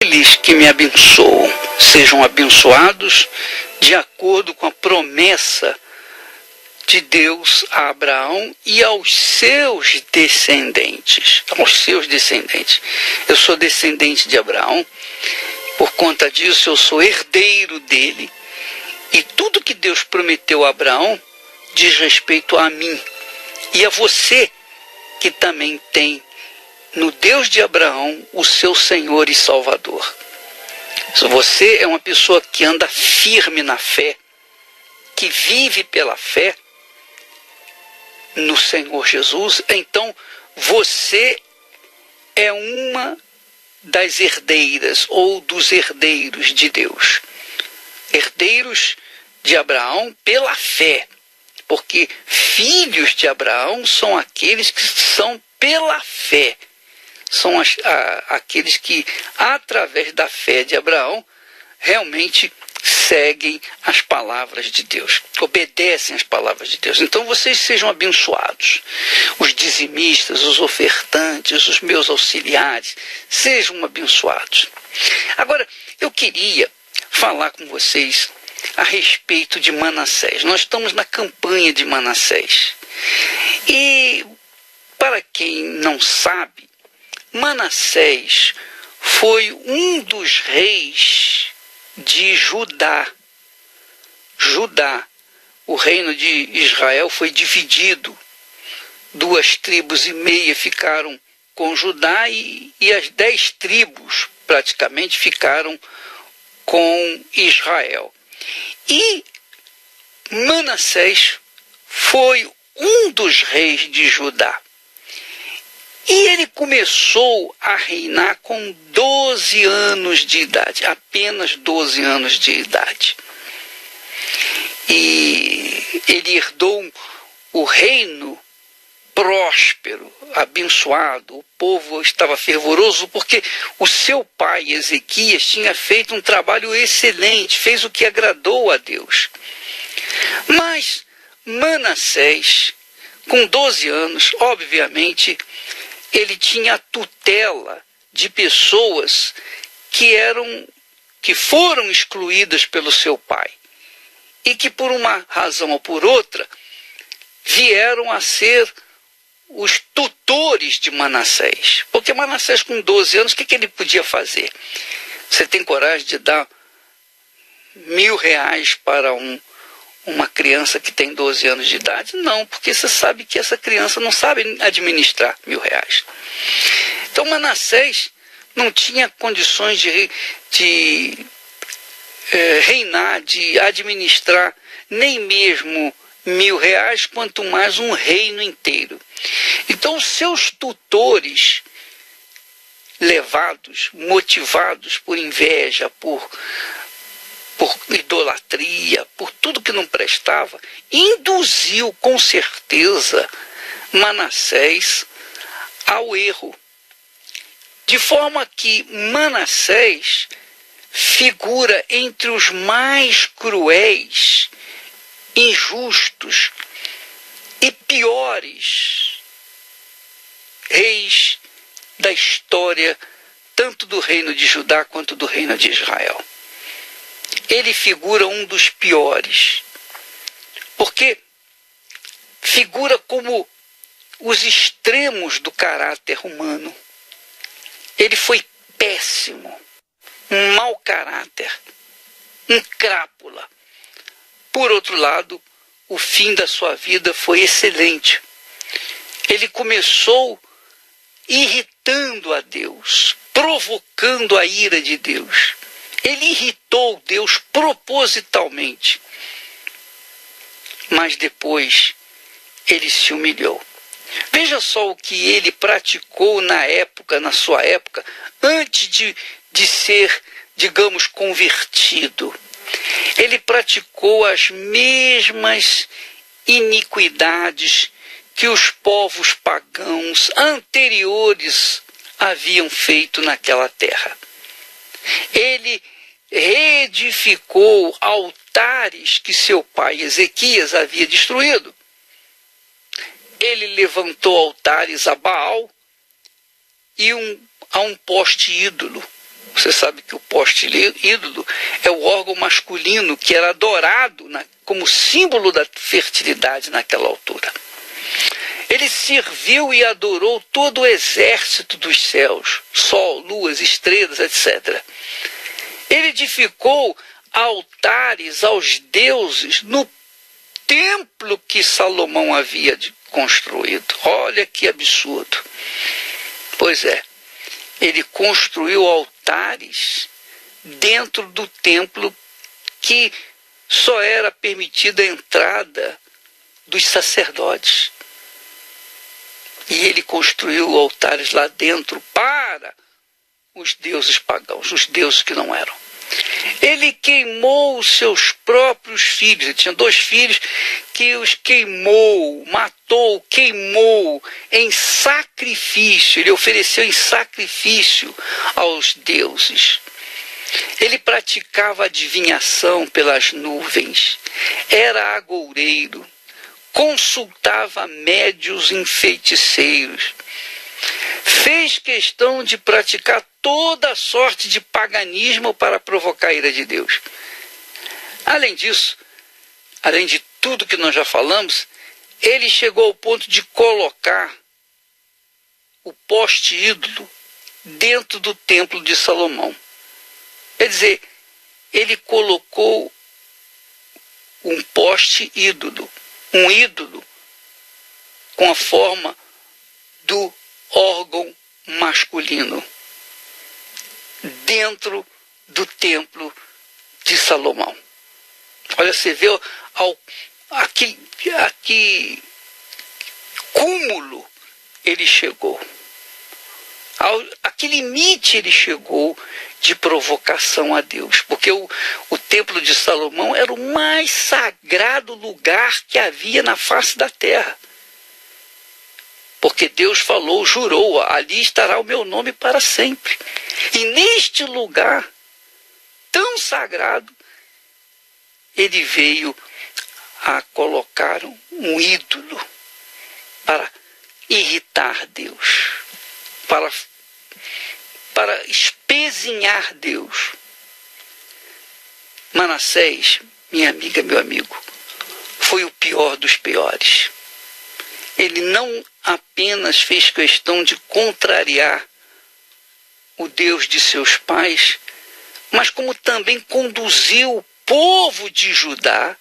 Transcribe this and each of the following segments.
aqueles que me abençoam sejam abençoados de acordo com a promessa de Deus a Abraão e aos seus descendentes. Eu sou descendente de Abraão, por conta disso eu sou herdeiro dele. E tudo que Deus prometeu a Abraão diz respeito a mim e a você, que também tem no Deus de Abraão o seu Senhor e Salvador. Se você é uma pessoa que anda firme na fé, que vive pela fé no Senhor Jesus, então você é uma das herdeiras ou dos herdeiros de Deus. Herdeiros de Abraão pela fé, porque filhos de Abraão são aqueles que são pela fé. São aqueles que, através da fé de Abraão, realmente seguem as palavras de Deus, obedecem às palavras de Deus. Então vocês sejam abençoados. Os dizimistas, os ofertantes, os meus auxiliares, sejam abençoados. Agora, eu queria falar com vocês a respeito de Manassés. Nós estamos na campanha de Manassés. E, para quem não sabe, Manassés foi um dos reis de Judá. O reino de Israel foi dividido. 2,5 tribos ficaram com Judá e as 10 tribos praticamente ficaram com Israel. E Manassés foi um dos reis de Judá. E ele começou a reinar com 12 anos de idade, apenas 12 anos de idade. E ele herdou o reino próspero, abençoado. O povo estava fervoroso porque o seu pai, Ezequias, tinha feito um trabalho excelente, fez o que agradou a Deus. Mas Manassés, com 12 anos, obviamente, ele tinha a tutela de pessoas que foram excluídas pelo seu pai e que, por uma razão ou por outra, vieram a ser os tutores de Manassés. Porque Manassés, com 12 anos, o que ele podia fazer? Você tem coragem de dar R$1.000 para uma criança que tem 12 anos de idade? Não, porque você sabe que essa criança não sabe administrar R$1.000. Então Manassés não tinha condições de reinar, de administrar nem mesmo R$1.000, quanto mais um reino inteiro. Então seus tutores, levados, motivados por inveja, por idolatria, por tudo que não prestava, induziu com certeza Manassés ao erro. De forma que Manassés figura entre os mais cruéis, injustos e piores reis da história, tanto do reino de Judá quanto do reino de Israel. Ele figura um dos piores, porque figura como os extremos do caráter humano. Ele foi péssimo, um mau caráter, um crápula. Por outro lado, o fim da sua vida foi excelente. Ele começou irritando a Deus, provocando a ira de Deus. Ele irritou Deus propositalmente. Mas depois ele se humilhou. Veja só o que ele praticou na sua época, antes de ser, digamos, convertido. Ele praticou as mesmas iniquidades que os povos pagãos anteriores haviam feito naquela terra. Ele reedificou altares que seu pai Ezequias havia destruído. Ele levantou altares a Baal e a um poste ídolo. Você sabe que o poste ídolo é o órgão masculino que era adorado como símbolo da fertilidade naquela altura. Ele serviu e adorou todo o exército dos céus, sol, luas, estrelas, etc. Ele edificou altares aos deuses no templo que Salomão havia construído. Olha que absurdo. Pois é, ele construiu altares dentro do templo que só era permitida a entrada dos sacerdotes. E ele construiu altares lá dentro para os deuses pagãos, os deuses que não eram. Ele queimou os seus próprios filhos. Ele tinha 2 filhos que os queimou, matou, queimou em sacrifício. Ele ofereceu em sacrifício aos deuses. Ele praticava adivinhação pelas nuvens, era agoureiro, consultava médios e feiticeiros. Fez questão de praticar toda sorte de paganismo para provocar a ira de Deus. Além disso, além de tudo que nós já falamos, ele chegou ao ponto de colocar o poste ídolo dentro do templo de Salomão. Quer dizer, ele colocou um poste ídolo, um ídolo com a forma do órgão masculino dentro do templo de Salomão. Olha, você vê a que cúmulo ele chegou, a que limite ele chegou de provocação a Deus, porque o templo de Salomão era o mais sagrado lugar que havia na face da terra. Porque Deus falou, jurou, ali estará o meu nome para sempre. E neste lugar tão sagrado, ele veio a colocar um ídolo para irritar Deus, para espezinhar Deus. Manassés, minha amiga, meu amigo, foi o pior dos piores. Ele não apenas fez questão de contrariar o Deus de seus pais, mas como também conduziu o povo de Judá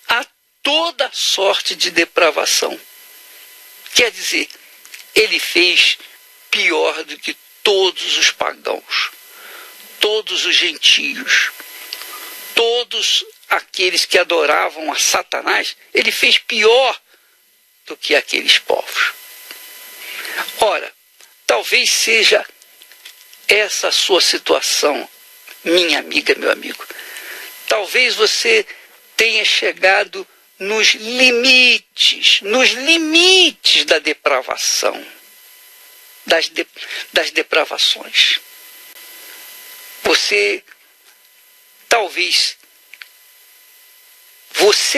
a toda sorte de depravação. Quer dizer, ele fez pior do que todos os pagãos, todos os gentios, todos aqueles que adoravam a Satanás, ele fez pior do que aqueles povos. Ora, talvez seja essa a sua situação, minha amiga, meu amigo. Talvez você tenha chegado nos limites da depravação, das depravações. Você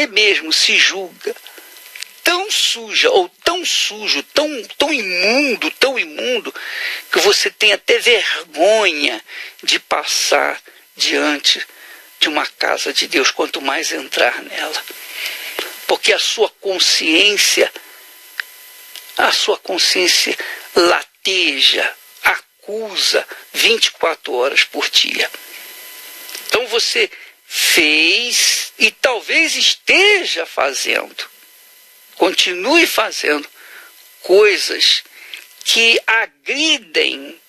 mesmo se julga tão suja ou tão sujo, tão imundo, que você tem até vergonha de passar diante de uma casa de Deus, quanto mais entrar nela. Porque a sua consciência lateja, acusa 24 horas por dia. Então você fez e talvez esteja fazendo, continue fazendo coisas que agridem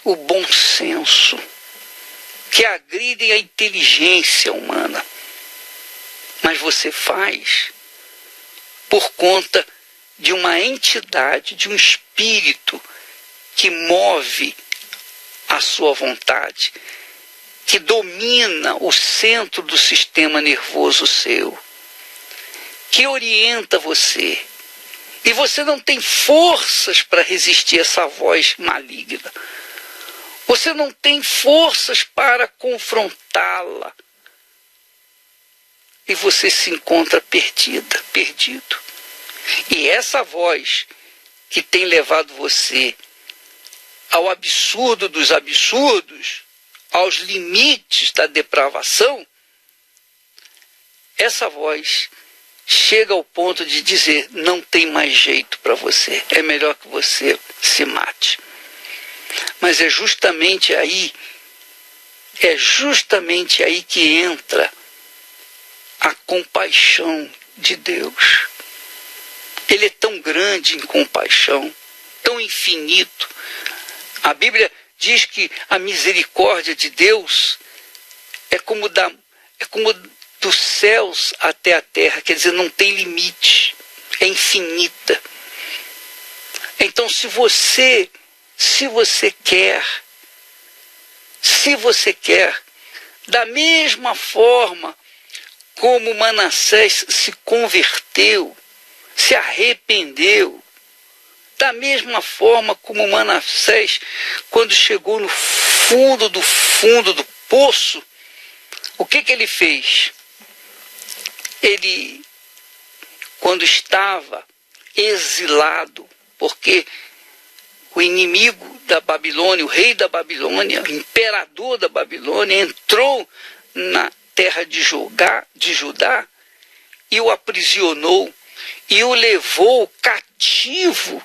o bom senso, que agridem a inteligência humana. Mas você faz por conta de uma entidade, de um espírito que move a sua vontade, que domina o centro do sistema nervoso seu, que orienta você. E você não tem forças para resistir a essa voz maligna. Você não tem forças para confrontá-la. E você se encontra perdido. E essa voz que tem levado você ao absurdo dos absurdos, aos limites da depravação, essa voz chega ao ponto de dizer: não tem mais jeito para você, é melhor que você se mate. Mas é justamente aí que entra a compaixão de Deus. Ele é tão grande em compaixão, tão infinito. A Bíblia diz que a misericórdia de Deus é como dos céus até a terra, quer dizer, não tem limite, é infinita. Então, se você quer, da mesma forma como Manassés se converteu, se arrependeu, da mesma forma como Manassés, quando chegou no fundo do poço, o que ele fez? Ele, quando estava exilado, porque o inimigo da Babilônia, o rei da Babilônia, o imperador da Babilônia, entrou na terra de Judá e o aprisionou e o levou cativo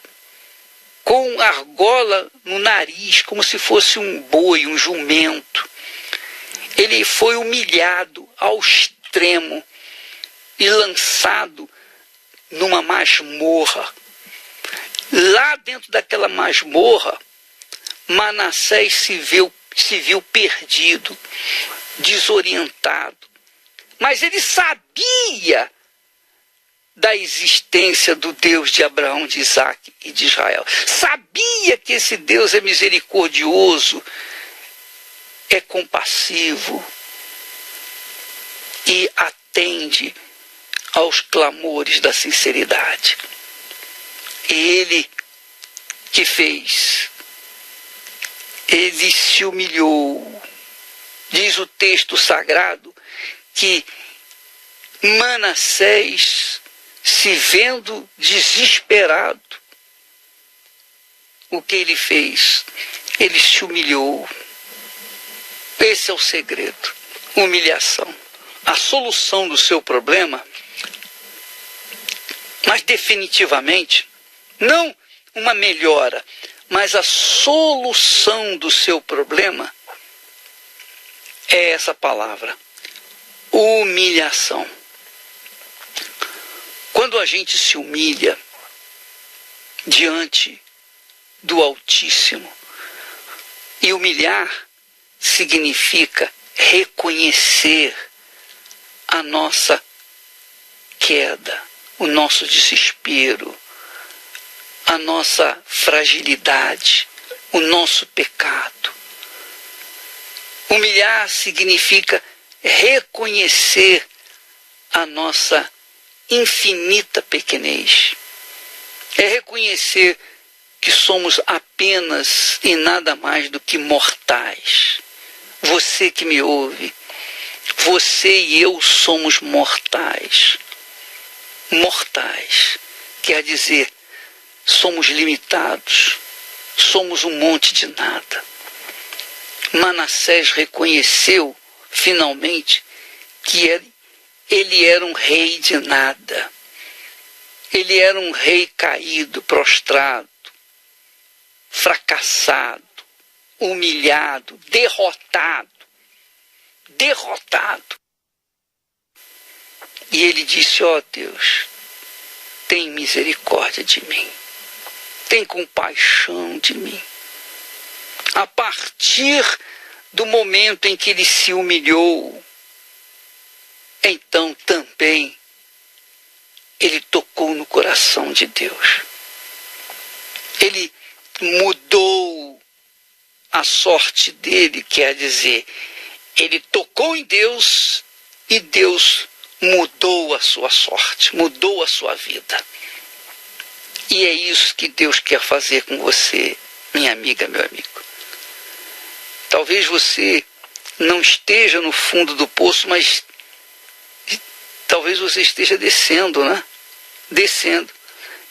com argola no nariz, como se fosse um boi, um jumento. Ele foi humilhado ao extremo e lançado numa masmorra. Lá dentro daquela masmorra, Manassés se viu perdido, desorientado. Mas ele sabia da existência do Deus de Abraão, de Isaac e de Israel. Sabia que esse Deus é misericordioso, é compassivo e atende aos clamores da sinceridade. E ele que fez, ele se humilhou. Diz o texto sagrado que Manassés, se vendo desesperado, o que ele fez? Ele se humilhou. Esse é o segredo, humilhação. A solução do seu problema, mas definitivamente, não uma melhora, mas a solução do seu problema é essa palavra: humilhação. Quando a gente se humilha diante do Altíssimo, e humilhar significa reconhecer a nossa queda, o nosso desespero, a nossa fragilidade, o nosso pecado. Humilhar significa reconhecer a nossa infinita pequenez. É reconhecer que somos apenas e nada mais do que mortais. Você que me ouve, você e eu somos mortais. Mortais quer dizer, somos limitados, somos um monte de nada. Manassés reconheceu finalmente que ele era um rei de nada. Ele era um rei caído, prostrado, fracassado, humilhado, derrotado. E ele disse: ó Deus, tem misericórdia de mim, tem compaixão de mim. A partir do momento em que ele se humilhou, então também ele tocou no coração de Deus. Ele mudou a sorte dele, quer dizer, ele tocou em Deus e Deus mudou a sua sorte, mudou a sua vida. E é isso que Deus quer fazer com você, minha amiga, meu amigo. Talvez você não esteja no fundo do poço, mas talvez você esteja descendo, né? Descendo.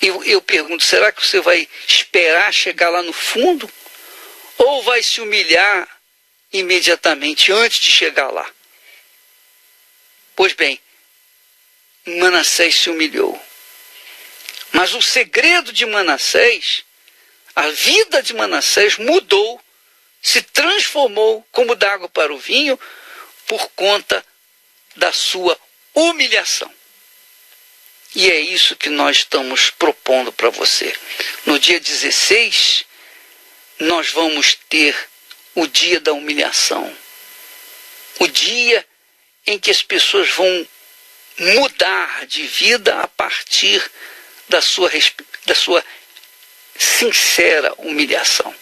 E eu pergunto, será que você vai esperar chegar lá no fundo? ou vai se humilhar imediatamente antes de chegar lá? Pois bem, Manassés se humilhou. Mas o segredo de Manassés, a vida de Manassés mudou, se transformou como d'água para o vinho por conta da sua humilhação. E é isso que nós estamos propondo para você. No dia 16, nós vamos ter o dia da humilhação. O dia em que as pessoas vão mudar de vida a partir da sua sincera humilhação.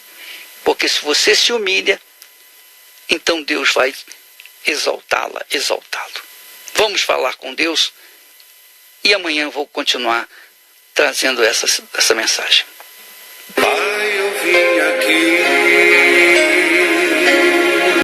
Porque se você se humilha, então Deus vai exaltá-lo. Vamos falar com Deus e amanhã eu vou continuar trazendo essa mensagem. Pai, eu vim aqui